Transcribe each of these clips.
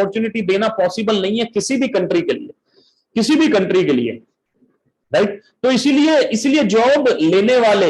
Opportunity देना possible नहीं है किसी भी कंट्री के लिए, किसी भी कंट्री के लिए, राइट। तो इसीलिए जॉब लेने वाले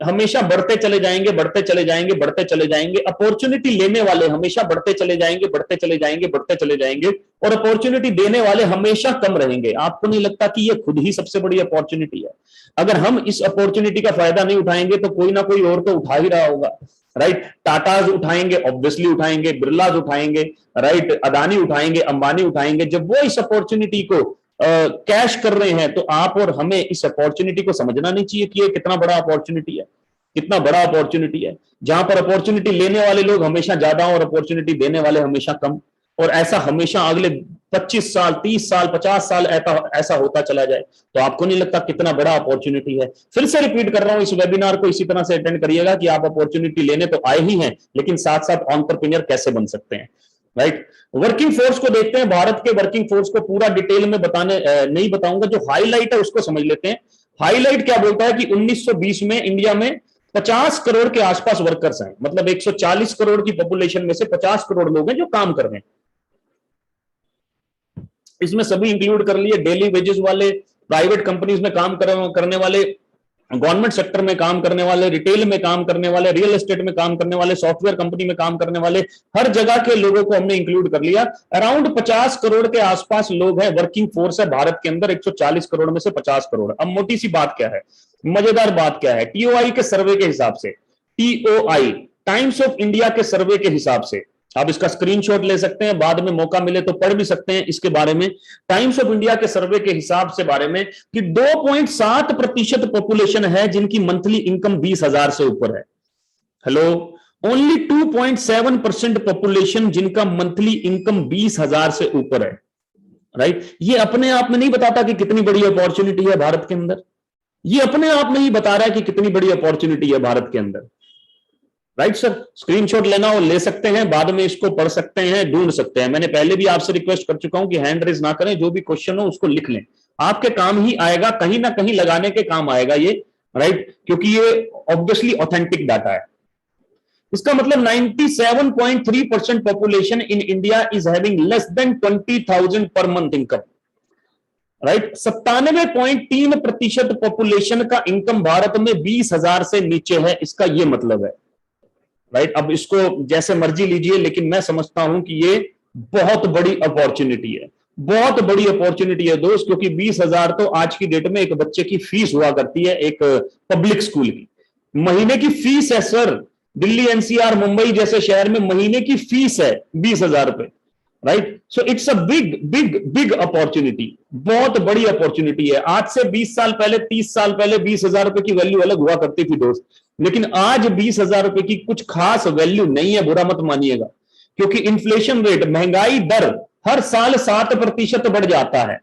हमेशा बढ़ते चले जाएंगे, बढ़ते चले जाएंगे, बढ़ते चले जाएंगे। अपॉर्चुनिटी लेने वाले हमेशा बढ़ते चले जाएंगे, बढ़ते चले जाएंगे, बढ़ते चले जाएंगे, और अपॉर्चुनिटी देने वाले हमेशा कम रहेंगे। आपको नहीं लगता कि ये खुद ही सबसे बड़ी अपॉर्चुनिटी है? अगर हम इस अपॉर्चुनिटी का फायदा नहीं उठाएंगे तो कोई ना कोई और तो उठा ही रहा होगा, राइट। टाटाज उठाएंगे, ऑब्वियसली उठाएंगे, बिरलाज उठाएंगे, राइट, अदानी उठाएंगे, अंबानी उठाएंगे। जब वो इस अपॉर्चुनिटी को कैश कर रहे हैं तो आप और हमें इस अपॉर्चुनिटी को समझना नहीं चाहिए कि ये कितना बड़ा अपॉर्चुनिटी है, कितना बड़ा अपॉर्चुनिटी है, जहां पर अपॉर्चुनिटी लेने वाले लोग हमेशा ज्यादा और अपॉर्चुनिटी देने वाले हमेशा कम, और ऐसा हमेशा अगले 25 साल, 30 साल, 50 साल ऐसा होता चला जाए। तो आपको नहीं लगता कितना बड़ा अपॉर्चुनिटी है? फिर से रिपीट कर रहा हूं, इस वेबिनार को इसी तरह से अटेंड करिएगा कि आप अपॉर्चुनिटी लेने तो आए ही हैं, लेकिन साथ साथ एंटरप्रेन्योर कैसे बन सकते हैं, राइट। वर्किंग फोर्स को देखते हैं, भारत के वर्किंग फोर्स को पूरा डिटेल में नहीं बताऊंगा, जो हाईलाइट है उसको समझ लेते हैं। हाईलाइट क्या बोलता है कि 1920 में इंडिया में 50 करोड़ के आसपास वर्कर्स हैं, मतलब 140 करोड़ की पॉपुलेशन में से 50 करोड़ लोग हैं जो काम कर रहे हैं। इसमें सभी इंक्लूड कर लिए, डेली वेजेस वाले, प्राइवेट कंपनीज में काम करने वाले, गवर्नमेंट सेक्टर में काम करने वाले, रिटेल में काम करने वाले, रियल एस्टेट में काम करने वाले, सॉफ्टवेयर कंपनी में काम करने वाले, हर जगह के लोगों को हमने इंक्लूड कर लिया। अराउंड 50 करोड़ के आसपास लोग हैं, वर्किंग फोर्स है भारत के अंदर, 140 करोड़ में से 50 करोड़। अब मोटी सी बात क्या है, मजेदार बात क्या है, टीओआई के सर्वे के हिसाब से, टीओआई टाइम्स ऑफ इंडिया के सर्वे के हिसाब से, आप इसका स्क्रीनशॉट ले सकते हैं, बाद में मौका मिले तो पढ़ भी सकते हैं इसके बारे में। टाइम्स ऑफ इंडिया के सर्वे के हिसाब से बारे में कि 2.7% पॉपुलेशन है जिनकी मंथली इनकम 20,000 से ऊपर है। हेलो, ओनली 2.7% पॉपुलेशन जिनका मंथली इनकम 20,000 से ऊपर है, राइट। ये अपने आप में नहीं बताता कि कितनी बड़ी अपॉर्चुनिटी है भारत के अंदर, ये अपने आप में ही बता रहा है कि कितनी बड़ी अपॉर्चुनिटी है भारत के अंदर, राइट सर। स्क्रीनशॉट लेना हो ले सकते हैं, बाद में इसको पढ़ सकते हैं, ढूंढ सकते हैं। मैंने पहले भी आपसे रिक्वेस्ट कर चुका हूं कि हैंड रेज ना करें, जो भी क्वेश्चन हो उसको लिख लें, आपके काम ही आएगा, कहीं ना कहीं लगाने के काम आएगा ये, राइट, क्योंकि ये ऑब्वियसली ऑथेंटिक डाटा है। इसका मतलब 97.3% population in India is having less than 20,000 per month income, right. 97.3% population का इनकम भारत में 20,000 से नीचे है, इसका यह मतलब है, राइट। अब इसको जैसे मर्जी लीजिए, लेकिन मैं समझता हूं कि ये बहुत बड़ी अपॉर्चुनिटी है, बहुत बड़ी अपॉर्चुनिटी है दोस्त, क्योंकि 20,000 तो आज की डेट में एक बच्चे की फीस हुआ करती है, एक पब्लिक स्कूल की महीने की फीस है सर। दिल्ली, एनसीआर, मुंबई जैसे शहर में महीने की फीस है 20,000 रुपए, right. So it's a big big big opportunity, बहुत बड़ी अपॉर्चुनिटी है। आज से 20 साल पहले, 30 साल पहले 20,000 रुपए की वैल्यू अलग हुआ करती थी दोस्त, लेकिन आज 20,000 रुपए की कुछ खास वैल्यू नहीं है, बुरा मत मानिएगा, क्योंकि इन्फ्लेशन रेट, महंगाई दर हर साल 7% बढ़ जाता है।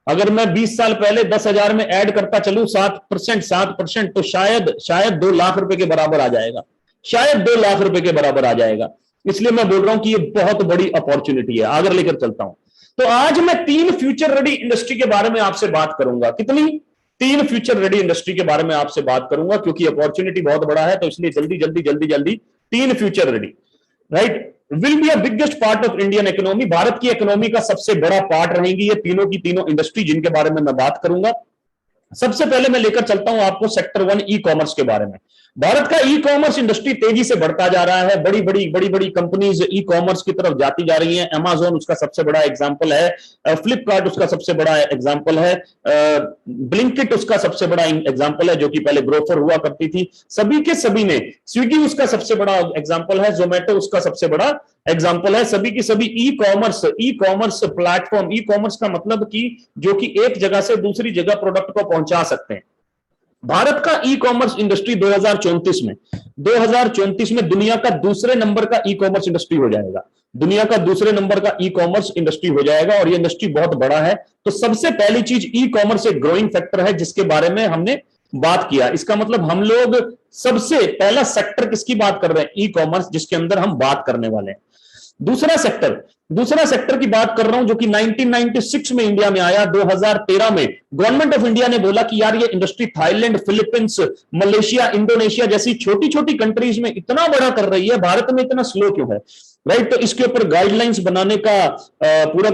अगर मैं 20 साल पहले 10,000 में ऐड करता चलूं 7%, तो शायद 2 लाख रुपए के बराबर आ जाएगा, शायद 2 लाख रुपए के बराबर आ जाएगा। इसलिए मैं बोल रहा हूं कि ये बहुत बड़ी अपॉर्चुनिटी है। आगे लेकर चलता हूं, तो आज मैं 3 फ्यूचर रेडी इंडस्ट्री के बारे में आपसे बात करूंगा। कितनी? 3 फ्यूचर रेडी इंडस्ट्री के बारे में आपसे बात करूंगा, क्योंकि अपॉर्चुनिटी बहुत बड़ा है, तो इसलिए जल्दी 3 future ready, right, will be a biggest part of Indian economy. Bharat की इकोनॉमी का सबसे बड़ा पार्ट रहेंगी ये तीनों की तीनों इंडस्ट्री, जिनके बारे में मैं बात करूंगा। सबसे पहले मैं लेकर चलता हूं आपको सेक्टर 1 ई कॉमर्स के बारे में। भारत का ई कॉमर्स इंडस्ट्री तेजी से बढ़ता जा रहा है, बड़ी बड़ी कंपनीज ई कॉमर्स की तरफ जाती जा रही हैं। अमेज़न उसका सबसे बड़ा एग्जांपल है, फ्लिपकार्ट उसका सबसे बड़ा एग्जांपल है, ब्लिंकिट उसका सबसे बड़ा एग्जांपल है, जो कि पहले ग्रोफर हुआ करती थी। सभी के सभी ने, स्विगी उसका सबसे बड़ा एग्जांपल है, जोमेटो उसका सबसे बड़ा एग्जांपल है। सभी की सभी e commerce platform, e commerce का मतलब कि जो कि एक जगह से दूसरी जगह प्रोडक्ट को पहुंचा सकते हैं। भारत का ई कॉमर्स इंडस्ट्री 2034 में दुनिया का दूसरे नंबर का ई कॉमर्स इंडस्ट्री हो जाएगा, दुनिया का दूसरे नंबर का ई कॉमर्स इंडस्ट्री हो जाएगा, और ये इंडस्ट्री बहुत बड़ा है। तो सबसे पहली चीज, ई कॉमर्स एक ग्रोइंग फैक्टर है, जिसके बारे में हमने बात किया। इसका मतलब हम लोग सबसे पहला सेक्टर किसकी बात कर रहे हैं? ई कॉमर्स, जिसके अंदर हम बात करने वाले हैं। दूसरा सेक्टर की बात कर रहा हूं, जो कि 1996 में इंडिया में आया। 2013 में गवर्नमेंट ऑफ इंडिया ने बोला कि यार ये industry Thailand, Philippines, Malaysia, Indonesia जैसी छोटी छोटी कंट्रीज में इतना बड़ा कर रही है, भारत में इतना स्लो क्यों है? राइट। तो इसके ऊपर गाइडलाइंस बनाने का पूरा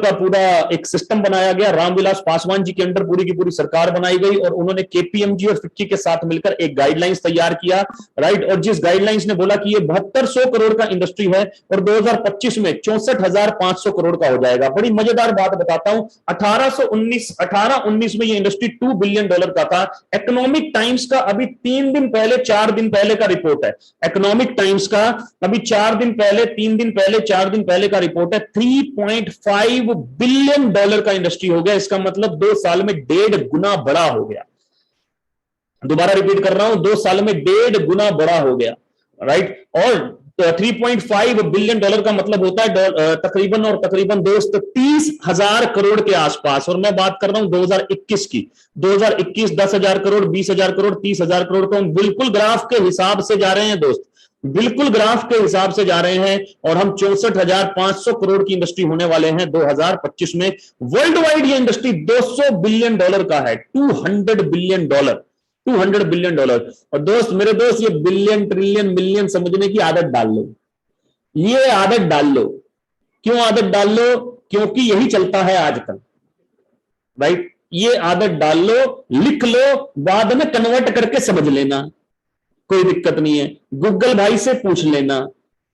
एक सिस्टम बनाया गया। रामविलास पासवान जी के अंडर पूरी की पूरी सरकार बनाई गई और उन्होंने केपीएमजी और फिक्की के साथ मिलकर एक गाइडलाइंस तैयार किया, राइट। और जिस गाइडलाइंस ने बोला कि ये 7200 करोड़ का इंडस्ट्री है और 2025 में 64,500 करोड़ का हो जाएगा। बड़ी मजेदार बात बताता हूं, 1819 में ये इंडस्ट्री $2 बिलियन का था। इकोनॉमिक टाइम्स का अभी 3 दिन पहले 4 दिन पहले का रिपोर्ट है, इकोनॉमिक टाइम्स का अभी 4 दिन पहले 3 दिन पहले 4 दिन पहले का रिपोर्ट है, $3.5 बिलियन का इंडस्ट्री हो गया। इसका मतलब 2 साल में 1.5 गुना बड़ा हो गया। दोबारा रिपीट कर रहा हूं, 2 साल में 1.5 गुना बड़ा हो गया, राइट। और $3.5 बिलियन का मतलब होता है तकरीबन और तकरीबन दोस्त 30,000 करोड़ के आसपास। और मैं बात कर रहा हूं 2021 की। 2021 10,000 करोड़, 20,000 करोड़, 30,000 करोड़ को हम बिल्कुल ग्राफ के हिसाब से जा रहे हैं दोस्त, बिल्कुल ग्राफ के हिसाब से जा रहे हैं। और हम 64,500 करोड़ की इंडस्ट्री होने वाले हैं 2025 में। वर्ल्ड वाइड ये इंडस्ट्री $200 बिलियन का है, $200 बिलियन, $200 बिलियन। और दोस्त, मेरे दोस्त, ये बिलियन ट्रिलियन मिलियन समझने की आदत डाल लो, ये आदत डाल लो। क्यों आदत डाल लो? क्योंकि यही चलता है आजकल, राइट। ये आदत डाल लो, लिख लो, बाद में कन्वर्ट करके समझ लेना, कोई दिक्कत नहीं है। गूगल भाई से पूछ लेना,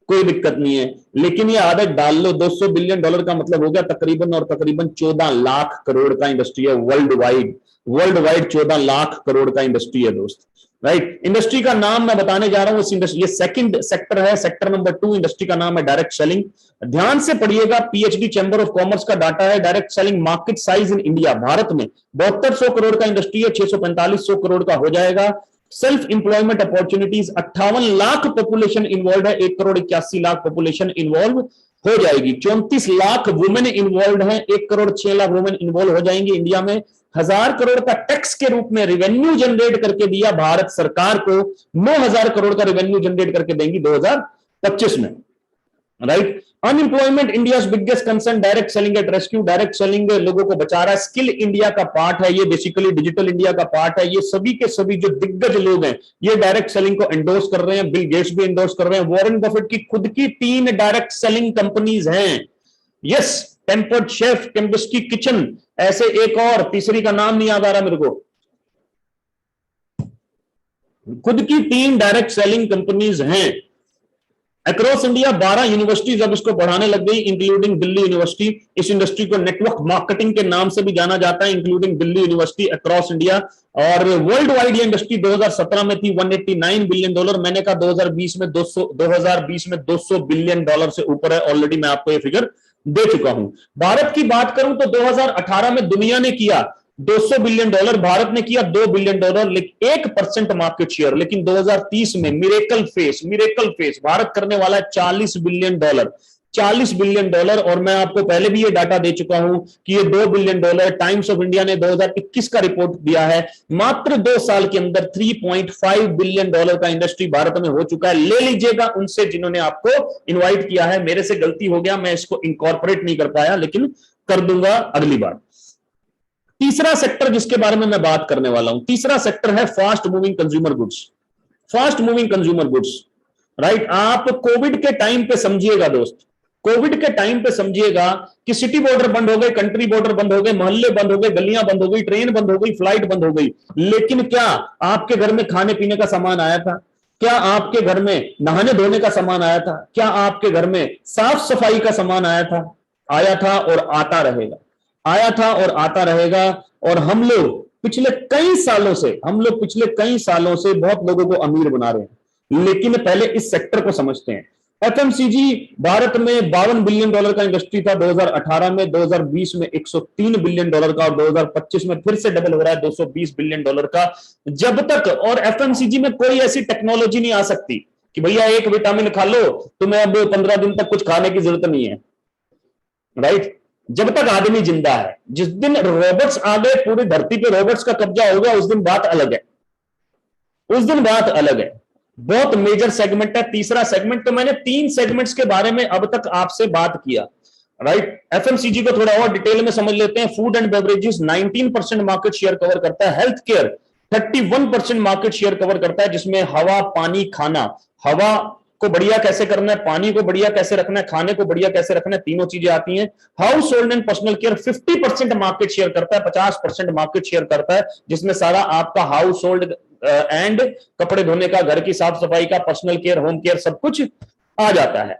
कोई दिक्कत नहीं है। लेकिन ये आदत डाल लो, $200 बिलियन का मतलब हो गया तकरीबन और तकरीबन 14 लाख करोड़ का इंडस्ट्री है world wide. World wide 14 lakh crore का इंडस्ट्री है दोस्त, राइट। इंडस्ट्री का नाम मैं बताने जा रहा हूं, इस इंडस्ट्री, ये सेकंड सेक्टर है, सेक्टर नंबर 2 इंडस्ट्री का नाम है डायरेक्ट सेलिंग। ध्यान से पढ़िएगा, पीएचडी चैंबर ऑफ कॉमर्स का डाटा है। Direct selling market size in India, Bharat में 7200 करोड़ का इंडस्ट्री है, 645 करोड़ का हो जाएगा। Self employment opportunities, 58 lakh population involve है, 1,81,00,000 पॉपुलेशन इन्वॉल्व हो जाएगी। 34 लाख वुमेन इन्वॉल्व हैं, 1,06,00,000 वुमेन इन्वॉल्व हो जाएंगे इंडिया में। 1,000 करोड़ का टैक्स के रूप में रेवेन्यू जनरेट करके दिया भारत सरकार को, 9,000 करोड़ का रेवेन्यू जनरेट करके देंगी 2025 में, right. Unemployment India biggest concern, direct selling at rescue. Direct selling लोगों को बचा रहा है, स्किल इंडिया का पार्ट है ये, बेसिकली डिजिटल इंडिया का पार्ट है ये। सभी के सभी जो दिग्गज लोग हैं ये डायरेक्ट सेलिंग को एंडोर्स कर रहे हैं। बिल गेट्स भी एंडोर्स कर रहे हैं। वॉरेन बफेट की खुद की 3 डायरेक्ट सेलिंग कंपनीज हैं, यस। टेम्पर्ड शेफ, टेम्पस्की किचन, ऐसे एक और तीसरी का नाम नहीं याद आ रहा मेरे को, खुद की 3 डायरेक्ट सेलिंग कंपनीज हैं अक्रॉस इंडिया। 12 यूनिवर्सिटीज अब इसको बढ़ाने लग गई, इंक्लूडिंग दिल्ली यूनिवर्सिटी। इस इंडस्ट्री को नेटवर्क मार्केटिंग के नाम से भी जाना जाता है, including Delhi university across India. और वर्ल्ड वाइड ये इंडस्ट्री 2017 में थी $189 बिलियन। मैंने कहा 2020 में 200 बिलियन डॉलर से ऊपर है, ऑलरेडी मैं आपको ये फिगर दे चुका हूं। भारत की बात करूं तो 2018 में दुनिया ने किया $200 बिलियन, भारत ने किया $2 बिलियन, 1% मार्केट शेयर। लेकिन 2030 में मिरेकल फेस भारत करने वाला है $40 बिलियन, $40 बिलियन। और मैं आपको पहले भी ये डाटा दे चुका हूं कि ये $2 बिलियन, टाइम्स ऑफ इंडिया ने 2021 का रिपोर्ट दिया है, मात्र 2 साल के अंदर $3.5 बिलियन का इंडस्ट्री भारत में हो चुका है। ले लीजिएगा उनसे जिन्होंने आपको इन्वाइट किया है। मेरे से गलती हो गया, मैं इसको इंकॉर्पोरेट नहीं कर पाया, लेकिन कर दूंगा अगली बार। तीसरा सेक्टर जिसके बारे में मैं बात करने वाला हूं, तीसरा सेक्टर है fast moving consumer goods. Fast moving consumer goods, right. आप कोविड के टाइम पे समझिएगा दोस्त, कोविड के टाइम पे समझिएगा कि सिटी बॉर्डर बंद हो गए, कंट्री बॉर्डर बंद हो गए, मोहल्ले बंद हो गए, गलियां बंद हो गई, ट्रेन बंद हो गई, फ्लाइट बंद हो गई। लेकिन क्या आपके घर में खाने पीने का सामान आया था? क्या आपके घर में नहाने धोने का सामान आया था? क्या आपके घर में साफ सफाई का सामान आया था? आया था और आता रहेगा, आया था और आता रहेगा। और हम लोग पिछले कई सालों से बहुत लोगों को अमीर बना रहे हैं। लेकिन पहले इस सेक्टर को समझते हैं। एफएमसीजी भारत में $52 बिलियन का इंडस्ट्री था 2018 में, 2020 में $103 बिलियन का, और 2025 में फिर से डबल हो रहा है $220 बिलियन का। जब तक, और एफएमसीजी में कोई ऐसी टेक्नोलॉजी नहीं आ सकती कि भैया एक विटामिन खा लो, तुम्हें अब 15 दिन तक कुछ खाने की जरूरत नहीं है, राइट। जब तक आदमी जिंदा है, जिस दिन रोबोट्स आ गए, पूरी धरती पे रोबोट्स का कब्जा होगा, उस दिन बात अलग है, उस दिन बात अलग है। बहुत मेजर सेगमेंट है। तीसरा सेगमेंट, तो मैंने 3 सेगमेंट्स के बारे में अब तक आपसे बात किया, राइट। एफएमसीजी को थोड़ा और डिटेल में समझ लेते हैं। Food and beverages 19% market share cover करता है। Health care 31% market share cover करता है, जिसमें हवा, पानी, खाना, हवा, को बढ़िया कैसे करना है, पानी को बढ़िया कैसे रखना है, खाने को बढ़िया कैसे रखना है, तीनों चीजें आती हैं। House hold and personal care 50% market share करता है, 50% मार्केट शेयर करता है, जिसमें सारा आपका हाउस होल्ड एंड कपड़े धोने का, घर की साफ सफाई का, पर्सनल केयर, होम केयर, सब कुछ आ जाता है,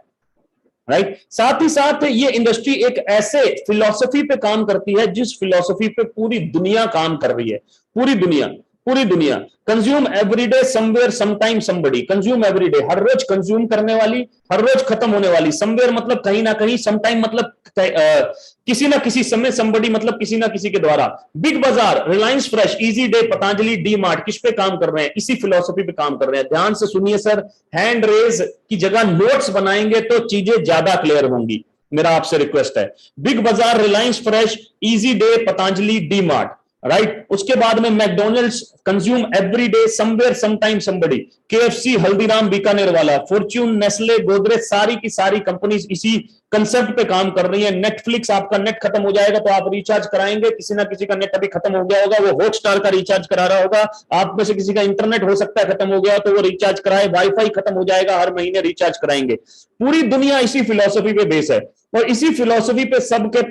राइट। साथ ही साथ ये इंडस्ट्री एक ऐसे फिलॉसफी पे काम करती है जिस फिलॉसफी पे पूरी दुनिया काम कर रही है, पूरी दुनिया, पूरी दुनिया। Consume everyday somewhere sometime somebody, consume everyday, हर रोज कंज्यूम करने वाली, हर रोज खत्म होने वाली, समवेयर मतलब कहीं ना कहीं, समटाइम मतलब किसी ना किसी समय, समबडी मतलब किसी ना किसी के द्वारा। बिग बाजार, Reliance fresh, easy day, Patanjali, D mart किस पे काम कर रहे हैं, इसी फिलॉसफी पे काम कर रहे हैं। ध्यान से सुनिए सर, हैंड रेज की जगह नोट्स बनाएंगे तो चीजें ज्यादा क्लियर होंगी, मेरा आपसे रिक्वेस्ट है। बिग बाजार, Reliance fresh, easy day, Patanjali, D mart, right. उसके बाद में McDonald's, consume everyday somewhere sometime somebody, KFC, Haldiram, Bikaner वाला, फॉर्च्यून, नेस्ले, गोदरेज, सारी की सारी कंपनीज इसी कंसेप्ट पे काम कर रही है। नेटफ्लिक्स, आपका नेट खत्म हो जाएगा तो आप रिचार्ज कराएंगे, किसी ना किसी का नेट अभी खत्म हो गया होगा, वो हॉटस्टार का रिचार्ज करा रहा होगा। आप में से किसी का इंटरनेट हो सकता है खत्म हो गया तो वो रिचार्ज कराए, वाईफाई खत्म हो जाएगा, हर महीने रिचार्ज कराएंगे। पूरी दुनिया इसी फिलॉसफी पे बेस है, और इसी फिलॉसफी पे सबके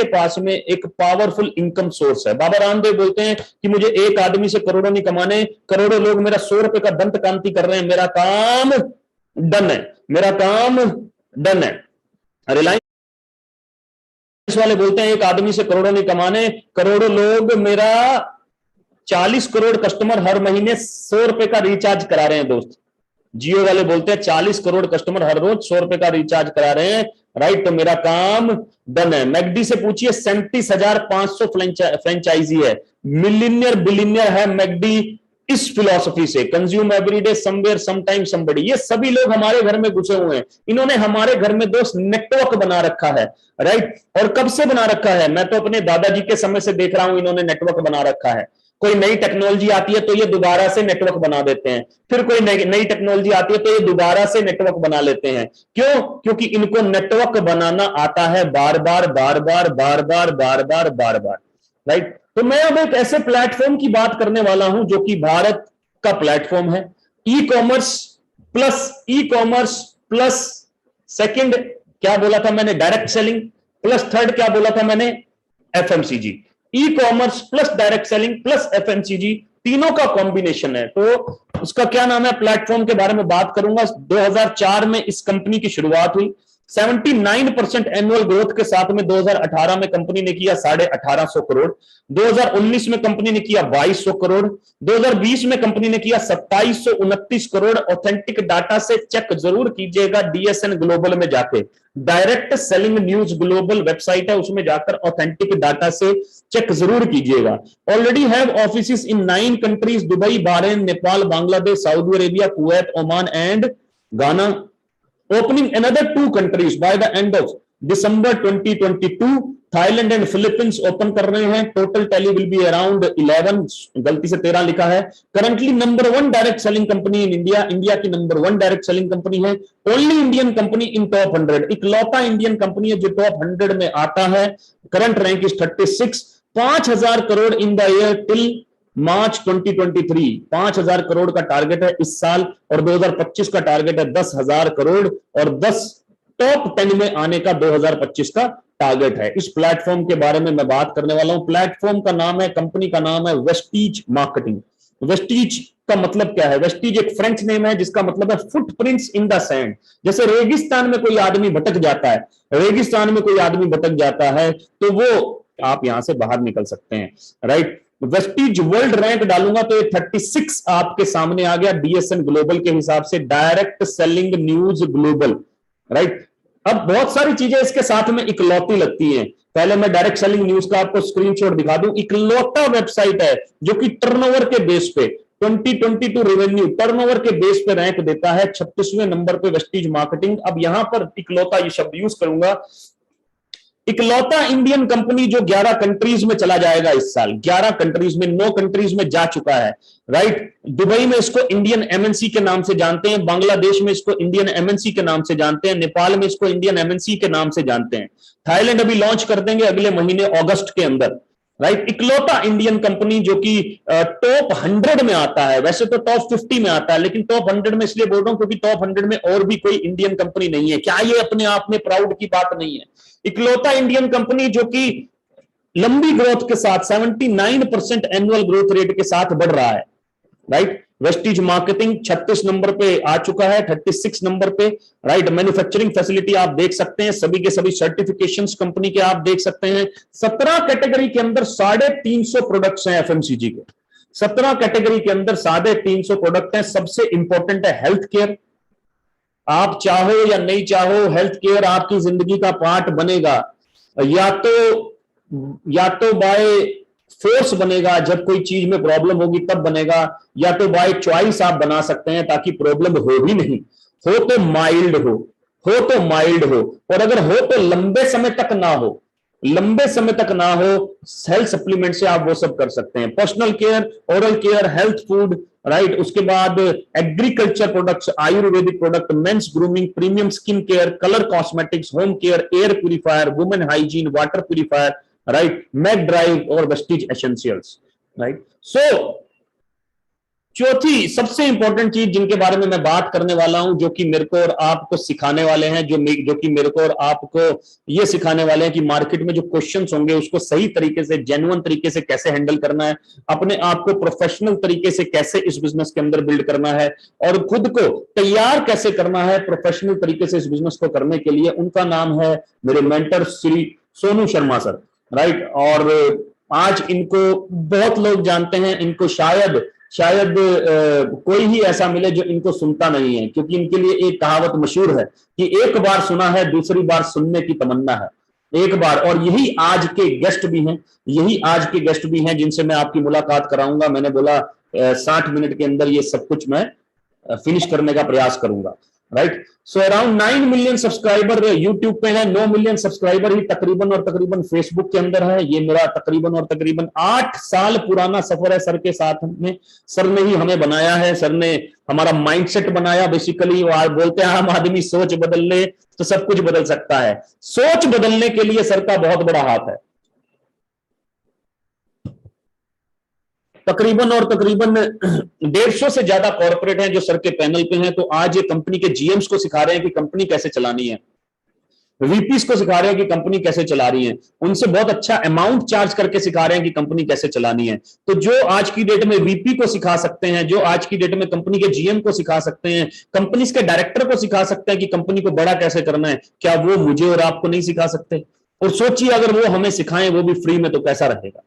पास में एक पावरफुल इनकम सोर्स है। बाबा रामदेव बोलते हैं कि मुझे एक आदमी से करोड़ों नहीं कमाने, करोड़ों लोग मेरा 100 रुपए का दंत कांति कर रहे हैं, मेरा काम डन है, मेरा काम डन है। रिलायंस वाले बोलते हैं एक आदमी से करोड़ों नहीं कमाने, करोड़ों लोग मेरा 40 करोड़ कस्टमर हर महीने 100 रुपए का रिचार्ज करा रहे हैं दोस्त। जियो वाले बोलते हैं 40 करोड़ कस्टमर हर रोज 100 रुपए का रिचार्ज करा रहे हैं, राइट, तो मेरा काम डन है। मैकडी से पूछिए 37,500 फ्रेंचाइजी है, मिलियनियर बिलियनियर है मैकडी इस फिलॉसफी से। Consume everyday somewhere sometime somebody, ये सभी लोग हमारे घर में घुसे हुए हैं, इन्होंने हमारे घर में दोस्त नेटवर्क बना रखा है, राइट। और कब से बना रखा है, मैं तो अपने दादाजी के समय से देख रहा हूं इन्होंने नेटवर्क बना रखा है। कोई नई टेक्नोलॉजी आती है तो ये दोबारा से नेटवर्क बना देते हैं, फिर कोई नई टेक्नोलॉजी आती है तो ये दोबारा से नेटवर्क बना लेते हैं। क्यों? क्योंकि इनको नेटवर्क बनाना आता है बार बार बार बार बार बार बार बार बार बार, राइट। तो मैं अब एक ऐसे प्लेटफॉर्म की बात करने वाला हूं जो कि भारत का प्लेटफॉर्म है। ई कॉमर्स प्लस सेकंड क्या बोला था मैंने, डायरेक्ट सेलिंग, प्लस थर्ड क्या बोला था मैंने, FMCG. E commerce plus direct selling plus FMCG, तीनों का कॉम्बिनेशन है। तो उसका क्या नाम है, प्लेटफॉर्म के बारे में बात करूंगा। 2004 में इस कंपनी की शुरुआत हुई, 79% एनुअल ग्रोथ के साथ में 2018 में कंपनी ने किया 1850 करोड़, 2019 में कंपनी ने किया 2200 करोड़, 2020 में कंपनी ने किया 2729 करोड़। ऑथेंटिक डाटा से चेक जरूर कीजिएगा, डीएसएन ग्लोबल में जाके, direct selling news global website है, उसमें जाकर ऑथेंटिक डाटा से चेक जरूर कीजिएगा। Already have offices in 9 countries, Dubai, Bahrain, Nepal, Bangladesh, Saudi Arabia, Kuwait, Oman and गाना। Opening another 2 countries by the end of December 2022, Thailand and Philippines open कर रहे हैं। Total tally will be around 11, गलती से 13 लिखा है। Currently number 1 direct selling company in India, India की number 1 direct selling company है। ओनली इंडियन कंपनी इन top 100, इकलौता इंडियन कंपनी है जो टॉप 100 में आता है। Current rank is 36, 5,000 crore in the year till March 2023, 5,000 crore का टारगेट है इस साल, और 2025 का टारगेट है 10,000 करोड़, और 10 टॉप 10 में आने का 2025 का टारगेट है। इस प्लेटफॉर्म के बारे में मैं बात करने वाला हूं। प्लेटफॉर्म का नाम है, कंपनी का नाम है वेस्टीज मार्केटिंग। वेस्टीज का मतलब क्या है, वेस्टीज एक फ्रेंच नेम है जिसका मतलब है फुटप्रिंट्स इन द सैंड। जैसे रेगिस्तान में कोई आदमी भटक जाता है, रेगिस्तान में कोई आदमी भटक जाता है तो वो आप यहां से बाहर निकल सकते हैं, राइट। वेस्टीज वर्ल्ड रैंक डालूंगा तो ये 36 आपके सामने आ गया डीएसएन ग्लोबल के हिसाब से, direct selling news global, right. अब बहुत सारी चीजें इसके साथ में इकलौती लगती हैं। पहले मैं डायरेक्ट सेलिंग न्यूज का आपको स्क्रीनशॉट दिखा दूं। इकलौता वेबसाइट है जो कि टर्नओवर के बेस पे 2022 रेवेन्यू टर्नओवर के बेस पे रैंक देता है 36वें नंबर पे वेस्टीज मार्केटिंग। अब यहां पर इकलौता ये शब्द यूज करूंगा, इकलौता इंडियन कंपनी जो 11 कंट्रीज में चला जाएगा इस साल, 11 कंट्रीज में, 9 कंट्रीज में जा चुका है, राइट। दुबई में इसको इंडियन एमएनसी के नाम से जानते हैं, बांग्लादेश में इसको इंडियन एमएनसी के नाम से जानते हैं, नेपाल में इसको इंडियन एमएनसी के नाम से जानते हैं। थाईलैंड अभी लॉन्च कर देंगे अगले महीने अगस्त के अंदर, राइट। इकलौता इंडियन कंपनी जो कि टॉप 100 में आता है, वैसे तो टॉप 50 में आता है, लेकिन टॉप 100 में इसलिए बोल रहा हूं क्योंकि टॉप 100 में और भी कोई इंडियन कंपनी नहीं है। क्या ये अपने आप में प्राउड की बात नहीं है? इकलौता इंडियन कंपनी जो कि लंबी ग्रोथ के साथ 79% एनुअल ग्रोथ रेट के साथ बढ़ रहा है, राइट। वेस्टीज मार्केटिंग 36 नंबर पे आ चुका है, 36 नंबर पे, राइट। मैन्युफैक्चरिंग फैसिलिटी आप देख सकते हैं, सभी के सभी सर्टिफिकेशंस कंपनी के आप देख सकते हैं। 17 कैटेगरी के अंदर 350 प्रोडक्ट्स हैं एफएमसीजी के। 17 कैटेगरी के अंदर 350 प्रोडक्ट हैं। सबसे इंपॉर्टेंट है हेल्थ केयर। आप चाहो या नहीं चाहो, हेल्थ केयर आपकी जिंदगी का पार्ट बनेगा, या तो बाय फोर्स बनेगा, जब कोई चीज में प्रॉब्लम होगी तब बनेगा, या तो बाय चॉइस आप बना सकते हैं ताकि प्रॉब्लम हो ही नहीं, हो तो माइल्ड हो तो माइल्ड हो, और अगर हो तो लंबे समय तक ना हो, लंबे समय तक ना हो। हेल्थ सप्लीमेंट से आप वो सब कर सकते हैं। Personal care, oral care, health food, right. उसके बाद agriculture products, ayurvedic product, men's grooming, premium skin care, colour cosmetics, home care, air purifier, women hygiene, water purifier, right, mac drive और वेस्टीज एसेंशियल्स, राइट। सो चौथी सबसे important चीज जिनके बारे में मैं बात करने वाला हूं, जो कि मेरे को और आपको सिखाने वाले हैं, जो कि मेरे को और आपको ये सिखाने वाले हैं कि मार्केट में जो क्वेश्चंस होंगे उसको सही तरीके से, जेन्युइन तरीके से कैसे हैंडल करना है, अपने आप को प्रोफेशनल तरीके से कैसे इस बिजनेस के अंदर बिल्ड करना है, और खुद को तैयार कैसे करना है प्रोफेशनल तरीके से इस बिजनेस को करने के लिए। उनका नाम है मेरे mentor Shri Sonu Sharma sir, right. और आज इनको बहुत लोग जानते हैं, इनको शायद कोई ही ऐसा मिले जो इनको सुनता नहीं है, क्योंकि इनके लिए एक कहावत मशहूर है कि एक बार सुना है, दूसरी बार सुनने की तमन्ना है। एक बार, और यही आज के गेस्ट भी हैं, यही आज के गेस्ट भी हैं जिनसे मैं आपकी मुलाकात कराऊंगा। मैंने बोला 60 मिनट के अंदर ये सब कुछ मैं फिनिश करने का प्रयास करूंगा, right. So around 9 million subscriber YouTube पे है, 9 मिलियन सब्सक्राइबर ही तकरीबन और तकरीबन फेसबुक के अंदर है। ये मेरा तकरीबन और तकरीबन 8 साल पुराना सफर है सर के साथ में। सर ने ही हमें बनाया है, सर ने हमारा माइंडसेट बनाया बेसिकली। वो बोलते हैं आम आदमी सोच बदल ले तो सब कुछ बदल सकता है। सोच बदलने के लिए सर का बहुत बड़ा हाथ है। तकरीबन और तकरीबन 150 से ज्यादा कॉर्पोरेट हैं जो सर के पैनल पे हैं। तो आज ये कंपनी के जीएम्स को सिखा रहे हैं कि कंपनी कैसे चलानी है, वीपीस को सिखा रहे हैं कि कंपनी कैसे चला रही है, उनसे बहुत अच्छा अमाउंट चार्ज करके सिखा रहे हैं कि कंपनी कैसे चलानी है। तो जो आज की डेट में वीपी को सिखा सकते हैं, जो आज की डेट में कंपनी के जीएम को सिखा सकते हैं, कंपनी के डायरेक्टर को सिखा सकते हैं कि कंपनी को बड़ा कैसे करना है, क्या वो मुझे और आपको नहीं सिखा सकते? और सोचिए अगर वो हमें सिखाएं, वो भी फ्री में, तो कैसा रहेगा,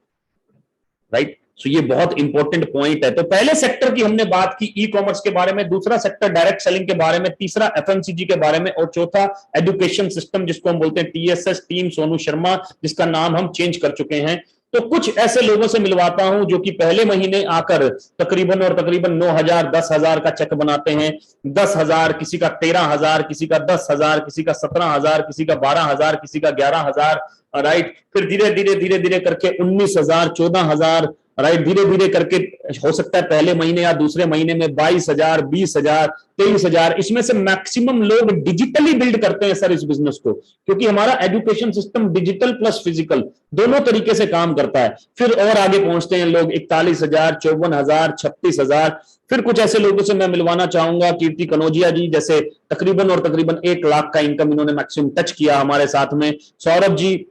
राइट। सो ये बहुत इंपॉर्टेंट पॉइंट है। तो पहले सेक्टर की हमने बात की ई कॉमर्स के बारे में, दूसरा सेक्टर डायरेक्ट सेलिंग के बारे में, तीसरा एफएमसीजी के बारे में, और चौथा एजुकेशन सिस्टम जिसको हम बोलते हैं टीएसएस, टीम सोनू शर्मा, जिसका नाम हम चेंज कर चुके हैं। तो कुछ ऐसे लोगों से मिलवाता हूं जो कि पहले महीने आकर तकरीबन और तकरीबन 9,000 10,000 का चेक बनाते हैं। 10,000, किसी का 13,000, किसी का 10,000, किसी का 17,000, किसी का 12,000, किसी का 11,000, राइट। फिर धीरे धीरे धीरे धीरे करके 19,000, 14,000, राइट। धीरे धीरे करके हो सकता है पहले महीने या दूसरे महीने में 22,000, 20,000, 23,000। इसमें से मैक्सिमम लोग डिजिटली बिल्ड करते हैं सर इस बिजनेस को, क्योंकि हमारा education system digital plus physical दोनों तरीके से काम करता है। फिर और आगे पहुंचते हैं लोग 41,000, 54,000, 36,000। फिर कुछ ऐसे लोगों से मैं मिलवाना चाहूंगा, कीर्ति कनौजिया जी जैसे तकरीबन और तकरीबन 1 लाख का इनकम इन्होंने मैक्सिमम टच किया हमारे साथ में। सौरभ जी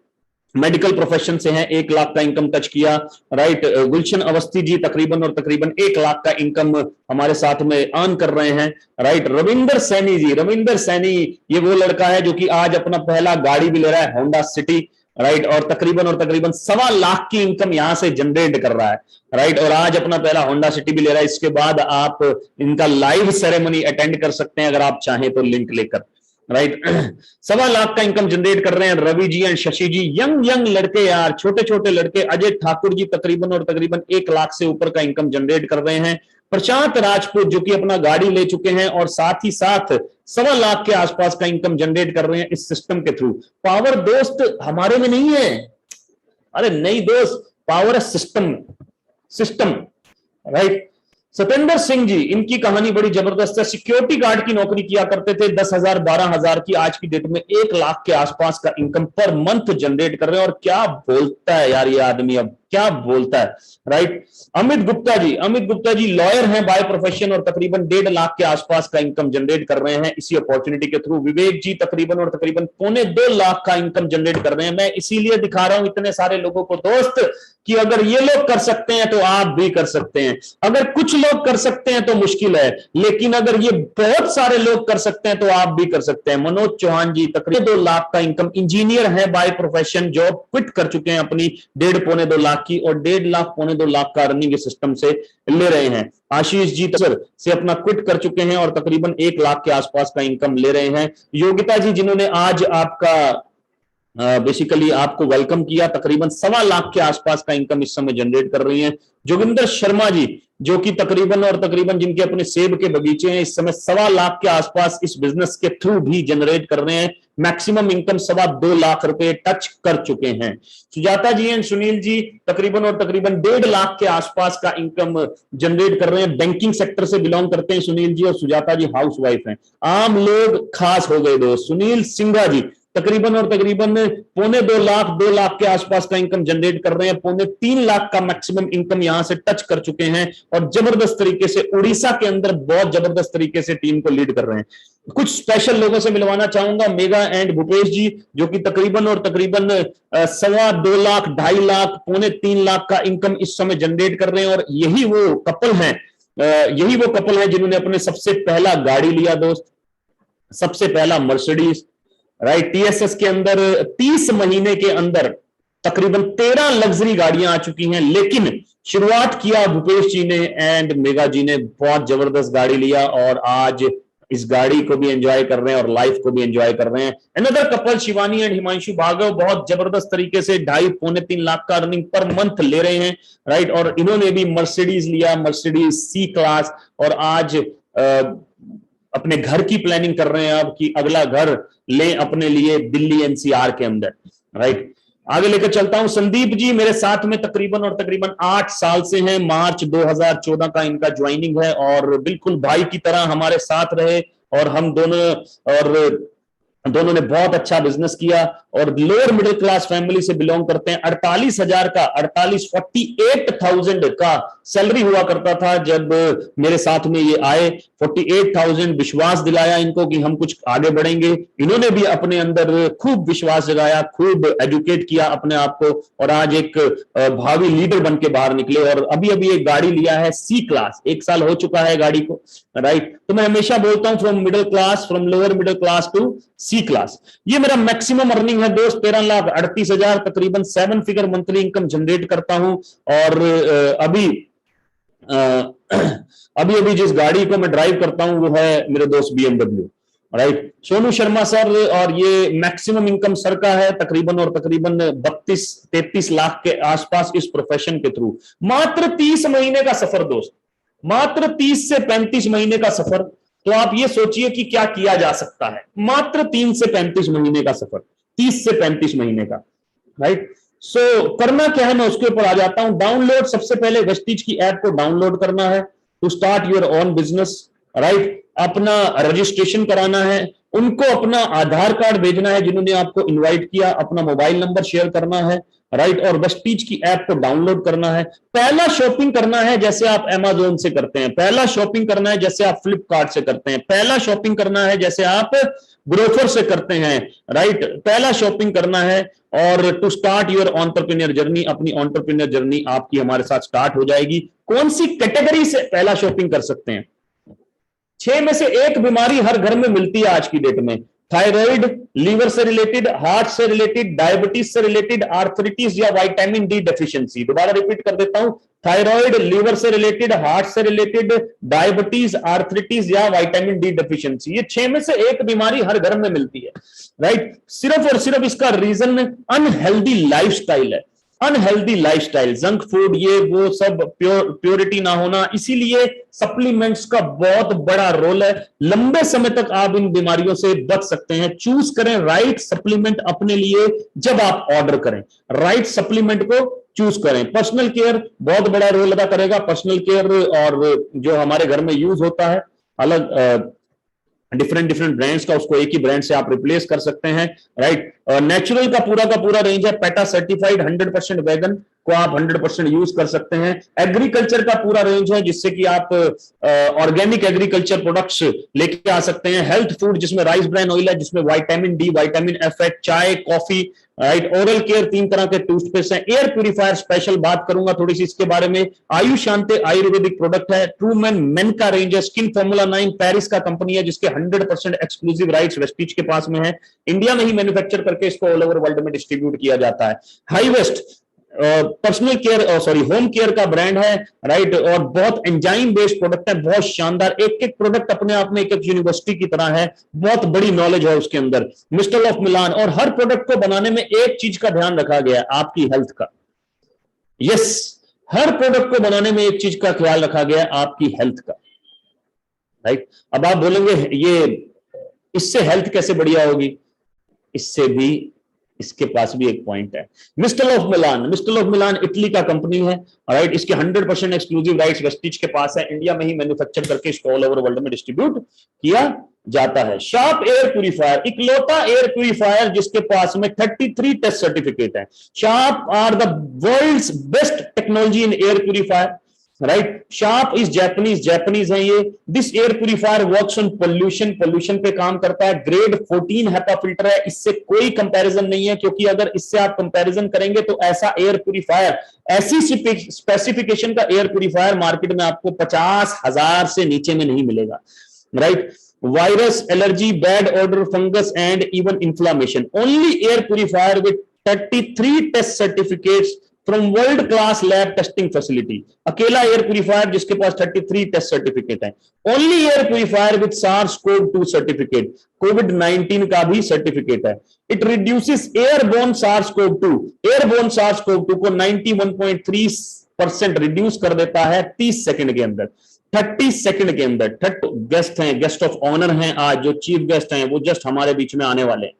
मेडिकल प्रोफेशन से हैं, 1 लाख का इनकम टच किया, राइट। गुलशन अवस्थी जी तकरीबन और तकरीबन 1 लाख का इनकम हमारे साथ में अर्न कर रहे हैं, राइट। रविंदर सैनी जी, रविंदर सैनी ये वो लड़का है जो कि आज अपना पहला गाड़ी भी ले रहा है, होंडा सिटी, राइट। और तकरीबन 1.25 लाख की इनकम यहां से जनरेट कर रहा है, राइट। और आज अपना पहला होंडा सिटी भी ले रहा है। इसके बाद आप इनका लाइव सेरेमनी अटेंड कर सकते हैं अगर आप चाहें तो, लिंक लेकर, राइट। 1.25 लाख का इनकम जनरेट कर रहे हैं Ravi ji and Shashi ji. Young लड़के यार, छोटे छोटे लड़के। अजय ठाकुर जी तकरीबन और तकरीबन 1 लाख से ऊपर का इनकम जनरेट कर रहे हैं। प्रशांत राजपूत जो कि अपना गाड़ी ले चुके हैं और साथ ही साथ 1.25 लाख के आसपास का इनकम जनरेट कर रहे हैं इस सिस्टम के थ्रू। पावर दोस्त हमारे में नहीं है, अरे नहीं दोस्त, पावर है सिस्टम, राइट। सतेंद्र सिंह जी, इनकी कहानी बड़ी जबरदस्त है। सिक्योरिटी गार्ड की नौकरी किया करते थे, 10,000 12,000 की, आज की डेट में 1 लाख के आसपास का इनकम पर मंथ जनरेट कर रहे हैं। और क्या बोलता है यार ये आदमी, अब क्या बोलता है, राइट। अमित गुप्ता जी लॉयर हैं बाय प्रोफेशन और तकरीबन 1.5 लाख के आसपास का इनकम जनरेट कर रहे हैं इसी अपॉर्चुनिटी के थ्रू। विवेक जी तकरीबन 2.25 लाख का इनकम जनरेट कर रहे हैं। मैं इसीलिए दिखा रहा हूं इतने सारे लोगों को दोस्त कि अगर ये लोग कर सकते हैं तो आप भी कर सकते हैं। अगर कुछ लोग कर सकते हैं तो मुश्किल है, लेकिन अगर ये बहुत सारे लोग कर सकते हैं तो आप भी कर सकते हैं। मनोज चौहान जी तकरीबन 2 लाख का इनकम, इंजीनियर है बाय प्रोफेशन, जॉब क्विट कर चुके हैं अपनी 1.5-2 लाख की, और 1.5 लाख 2.25 लाख का अर्निंग सिस्टम से ले रहे हैं। आशीष जी से अपना क्विट कर चुके हैं और तकरीबन 1 लाख के आसपास का इनकम ले रहे हैं। योगिता जी जिन्होंने आज आपका बेसिकली आपको वेलकम किया, तकरीबन 1.25 लाख के आसपास का इनकम इस समय जनरेट कर रही हैं। जोगिंदर शर्मा जी जो कि तकरीबन जिनके अपने सेब के बगीचे हैं, इस समय 1.25 लाख के आसपास इस बिजनेस के थ्रू भी जनरेट कर रहे हैं। मैक्सिमम इनकम 2.25 लाख रुपए टच कर चुके हैं। सुजाता जी एंड सुनील जी तकरीबन 1.5 लाख के आसपास का इनकम जनरेट कर रहे हैं। बैंकिंग सेक्टर से बिलोंग करते हैं सुनील जी, और सुजाता जी हाउसवाइफ हैं। आम लोग खास हो गए दोस्त। सुनील सिंघा जी तकरीबन 2.25 लाख 2 लाख के आसपास का इनकम जनरेट कर रहे हैं। 2.25 लाख का मैक्सिमम इनकम यहां से टच कर चुके हैं और जबरदस्त तरीके से उड़ीसा के अंदर बहुत जबरदस्त तरीके से टीम को लीड कर रहे हैं। कुछ स्पेशल लोगों से मिलवाना चाहूंगा, मेगा एंड भूपेश जी जो कि तकरीबन 2.25 लाख 2.5 लाख 2.25 लाख का इनकम इस समय जनरेट कर रहे हैं। और यही वो कपल है जिन्होंने अपने सबसे पहला गाड़ी लिया दोस्त, सबसे पहला मर्सिडीज, राइट। टीएसएस के अंदर 30 महीने के अंदर तकरीबन 13 लग्जरी गाड़ियां आ चुकी हैं, लेकिन शुरुआत किया भूपेश जी ने एंड मेगा जी ने, बहुत जबरदस्त गाड़ी लिया और आज इस गाड़ी को भी एंजॉय कर रहे हैं और लाइफ को भी एंजॉय कर रहे हैं। Another couple Shivani and Himanshu Bhargava बहुत जबरदस्त तरीके से 2.5-3 लाख का अर्निंग पर मंथ ले रहे हैं, राइट। और इन्होंने भी मर्सिडीज लिया, मर्सिडीज सी क्लास, और आज अपने घर की प्लानिंग कर रहे हैं अब कि अगला घर ले अपने लिए दिल्ली एनसीआर के अंदर, राइट। आगे लेकर चलता हूं। संदीप जी मेरे साथ में तकरीबन 8 साल से हैं। मार्च 2014 का इनका ज्वाइनिंग है और बिल्कुल भाई की तरह हमारे साथ रहे और हम दोनों ने बहुत अच्छा बिजनेस किया और लोअर मिडिल क्लास फैमिली से बिलोंग करते हैं। 48,000 का सैलरी हुआ करता था जब मेरे साथ में ये आए। 48,000 विश्वास दिलाया इनको कि हम कुछ आगे बढ़ेंगे। इन्होंने भी अपने अंदर खूब विश्वास जगाया, खूब एजुकेट किया अपने आप को और आज एक भावी लीडर बन के बाहर निकले। और अभी एक गाड़ी लिया है सी क्लास, 1 साल हो चुका है गाड़ी को, राइट। तो मैं हमेशा बोलता हूं from lower middle class to C class. ये मेरा मैक्सिमम अर्निंग है दोस्त, 13,38,000 तकरीबन 7 फिगर मंथली इनकम जनरेट करता हूं। और अभी जिस गाड़ी को मैं ड्राइव करता हूं वो है मेरे दोस्त BMW, right. Sonu Sharma sir, और ये मैक्सिमम इनकम सर का है तकरीबन 32-33 लाख के आसपास इस प्रोफेशन के थ्रू। मात्र 30 महीने का सफर दोस्त, मात्र 30 से 35 महीने का सफर। तो आप ये सोचिए कि क्या किया जा सकता है। मात्र 3 से 35 महीने का सफर, 30 से 35 महीने का, राइट। सो करना क्या है मैं उसके ऊपर आ जाता हूं। डाउनलोड, सबसे पहले वेस्टीज की ऐप को डाउनलोड करना है to start your own business, right. अपना रजिस्ट्रेशन कराना है, उनको अपना आधार कार्ड भेजना है जिन्होंने आपको इनवाइट किया, अपना मोबाइल नंबर शेयर करना है, राइट। और वेस्टीज की ऐप को डाउनलोड करना है। पहला शॉपिंग करना है जैसे आप Amazon से करते हैं, पहला शॉपिंग करना है जैसे आप फ्लिपकार्ट से करते हैं, पहला शॉपिंग करना है जैसे आप ग्रोफर से करते हैं, राइट। पहला शॉपिंग करना है और to start your entrepreneur journey, अपनी एंटरप्रेन्योर जर्नी आपकी हमारे साथ स्टार्ट हो जाएगी। कौन सी कैटेगरी से पहला शॉपिंग कर सकते हैं? 6 में से 1 बीमारी हर घर में मिलती है आज की डेट में। थायराइड, लीवर से रिलेटेड, हार्ट से रिलेटेड, डायबिटीज से रिलेटेड, आर्थराइटिस या विटामिन डी डेफिशिएंसी। दोबारा रिपीट कर देता हूं, थायराइड, लीवर से रिलेटेड, हार्ट से रिलेटेड, डायबिटीज, आर्थराइटिस या विटामिन डी डेफिशिएंसी। ये 6 में से 1 बीमारी हर घर में मिलती है, राइट। सिर्फ और सिर्फ इसका रीजन अनहेल्दी लाइफस्टाइल है। अनहेल्दी लाइफस्टाइल, जंक फूड, ये वो सब, प्योरिटी ना होना। इसीलिए सप्लीमेंट्स का बहुत बड़ा रोल है। लंबे समय तक आप इन बीमारियों से बच सकते हैं। चूज करें राइट सप्लीमेंट अपने लिए जब आप ऑर्डर करें, राइट सप्लीमेंट को चूज करें। पर्सनल केयर बहुत बड़ा रोल अदा करेगा। पर्सनल केयर और जो हमारे घर में यूज होता है अलग डिफरेंट ब्रांड्स का, उसको एक ही ब्रांड से आप रिप्लेस कर सकते हैं, राइट। नेचुरल का पूरा रेंज है। पेटा सर्टिफाइड 100% वेगन, को आप 100% यूज कर सकते हैं। एग्रीकल्चर का पूरा रेंज है जिससे कि आप ऑर्गेनिक एग्रीकल्चर प्रोडक्ट्स लेके आ सकते हैं। हेल्थ फूड जिसमें राइस ब्रान ऑयल है, जिसमें विटामिन डी, विटामिन एफ है, चाय, कॉफी, राइट। ओरल केयर 3 तरह के टूथपेस्ट हैं। एयर प्यूरिफायर स्पेशल बात करूंगा थोड़ी सी इसके बारे में। आयुष शांति आयुर्वेदिक प्रोडक्ट है। ट्रू मैन मेन का रेंज है। स्किन फॉर्मूला 9 पेरिस का कंपनी है जिसके 100% एक्सक्लूसिव राइट्स वेस्टिज के पास में है। इंडिया में ही मैन्युफैक्चर करके इसको ऑल ओवर वर्ल्ड में डिस्ट्रीब्यूट किया जाता है। High waist personal care sorry home care का ब्रांड है, राइट। और बहुत एंजाइम बेस्ड प्रोडक्ट है, बहुत शानदार। एक एक प्रोडक्ट अपने आप में एक एक यूनिवर्सिटी की तरह है, बहुत बड़ी नॉलेज है उसके अंदर। Mister of Milan. और हर प्रोडक्ट को बनाने में एक चीज का ध्यान रखा गया है, आपकी हेल्थ का। यस, हर प्रोडक्ट को बनाने में एक चीज का ख्याल रखा गया है, आपकी हेल्थ का, राइट। अब आप बोलेंगे ये इससे हेल्थ कैसे बढ़िया होगी, इससे भी इसके पास भी एक पॉइंट है। Mister of Milan, mister of Milan Italy का कंपनी है, राइट। इसके 100% एक्सक्लूसिव राइट्स वेस्टिज के पास है। इंडिया में ही मैन्युफैक्चर करके इसको ऑल ओवर वर्ल्ड में डिस्ट्रीब्यूट किया जाता है। शार्प एयर प्यूरिफायर, इकलौता एयर प्यूरिफायर जिसके पास में 33 टेस्ट सर्टिफिकेट है। Sharp are the world's best technology in air purifier, right. Sharp is Japanese है ये। This air purifier works on pollution पे काम करता है। ग्रेड 14 हेपा फिल्टर है। इससे कोई कंपैरिजन नहीं है, क्योंकि अगर इससे आप कंपैरिजन करेंगे तो ऐसा एयर प्यूरिफायर, ऐसी स्पेसिफिकेशन का एयर प्यूरिफायर मार्केट में आपको 50,000 से नीचे में नहीं मिलेगा, right. Virus, allergy, bad odour, fungus and even inflammation. Only air purifier with 33 test certificates from world class lab testing facility. अकेला एयर प्यूरिफायर जिसके पास 33 टेस्ट सर्टिफिकेट है। Only air purifier with SARS-CoV-2 certificate, कोविड-19 का भी certificate है। It reduces airborne SARS-CoV-2, airborne SARS-CoV-2 को 91.3% reduce कर देता है 30 सेकंड के अंदर, 30 सेकंड के अंदर। गेस्ट हैं, गेस्ट ऑफ ऑनर हैं आज जो चीफ गेस्ट हैं, वो जस्ट हमारे बीच में आने वाले हैं,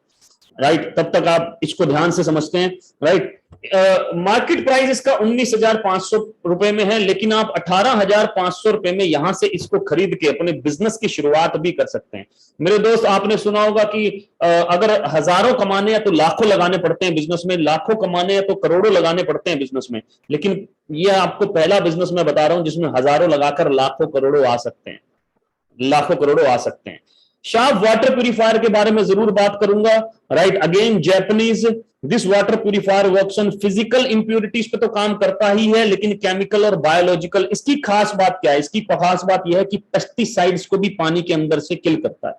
राइट। तब तक आप इसको ध्यान से समझते हैं, राइट। मार्केट प्राइस इसका 19,500 रुपए में है, लेकिन आप 18,500 रुपए में यहां से इसको खरीद के अपने बिजनेस की शुरुआत भी कर सकते हैं। मेरे दोस्त, आपने सुना होगा कि अगर हजारों कमाने हैं तो लाखों लगाने पड़ते हैं बिजनेस में, लाखों कमाने हैं तो करोड़ों लगाने पड़ते हैं बिजनेस में। लेकिन ये आपको पहला बिजनेस मैं बता रहा हूं जिसमें हजारों लगाकर लाखों करोड़ों आ सकते हैं, लाखों करोड़ों आ सकते हैं। शार्प वाटर प्यूरिफायर के बारे में जरूर बात करूंगा, right. Again Japanese. This water purifier works on physical impurities पे तो काम करता ही है, लेकिन केमिकल और बायोलॉजिकल। इसकी खास बात क्या है? इसकी खास बात यह है कि पेस्टिसाइड्स को भी पानी के अंदर से किल करता है।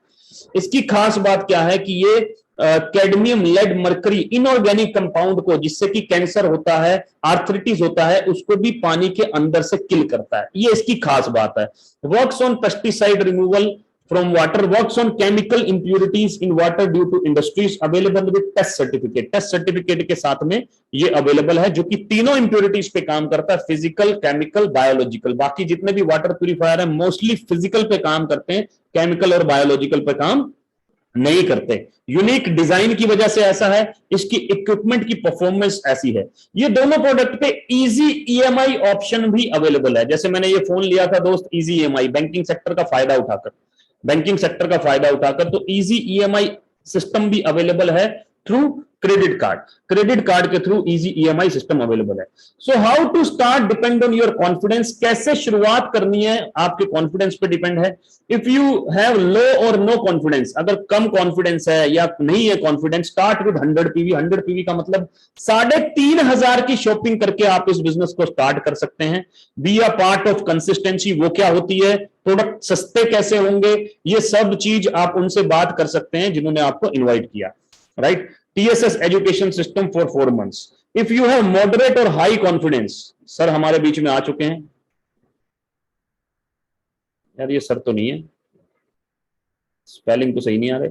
इसकी खास बात क्या है कि ये cadmium, lead, mercury, inorganic compound को, जिससे कि कैंसर होता है, आर्थराइटिस होता है, उसको भी पानी के अंदर से किल करता है। ये इसकी खास बात है। Works on pesticide removal from water, works on chemical impurities in water due to industries, available with test certificate। Test certificate के साथ में ये अवेलेबल है, जो कि तीनों इंप्योरिटीज पे काम करता है, फिजिकल, केमिकल, बायोलॉजिकल। बाकी जितने भी वाटर प्यूरिफायर है मोस्टली फिजिकल पे काम करते हैं, केमिकल और बायोलॉजिकल पे काम नहीं करते। यूनिक डिजाइन की वजह से ऐसा है, इसकी इक्विपमेंट की परफॉर्मेंस ऐसी है। ये दोनों प्रोडक्ट पे इजी ईएमआई ऑप्शन भी अवेलेबल है। जैसे मैंने ये फोन लिया था दोस्त, इजी ईएमआई, बैंकिंग सेक्टर का फायदा उठाकर, तो इजी ईएमआई सिस्टम भी अवेलेबल है थ्रू क्रेडिट कार्ड के through easy EMI system available है। So how to start depend on your confidence. कैसे शुरुआत करनी है आपके कॉन्फिडेंस पे डिपेंड है। इफ यू हैव लो और नो कॉन्फिडेंस, अगर कम कॉन्फिडेंस है या नहीं है confidence, start with 100 PV. 100 PV का मतलब 3,500 की शॉपिंग करके आप इस बिजनेस को स्टार्ट कर सकते हैं। Be a part of consistency, वो क्या होती है, प्रोडक्ट सस्ते कैसे होंगे, ये सब चीज आप उनसे बात कर सकते हैं जिन्होंने आपको इन्वाइट किया, right. TSS education system for 4 months। If you have moderate और हाई कॉन्फिडेंस, सर हमारे बीच में आ चुके हैं यार, ये सर तो नहीं है, स्पेलिंग तो सही नहीं आ रहे।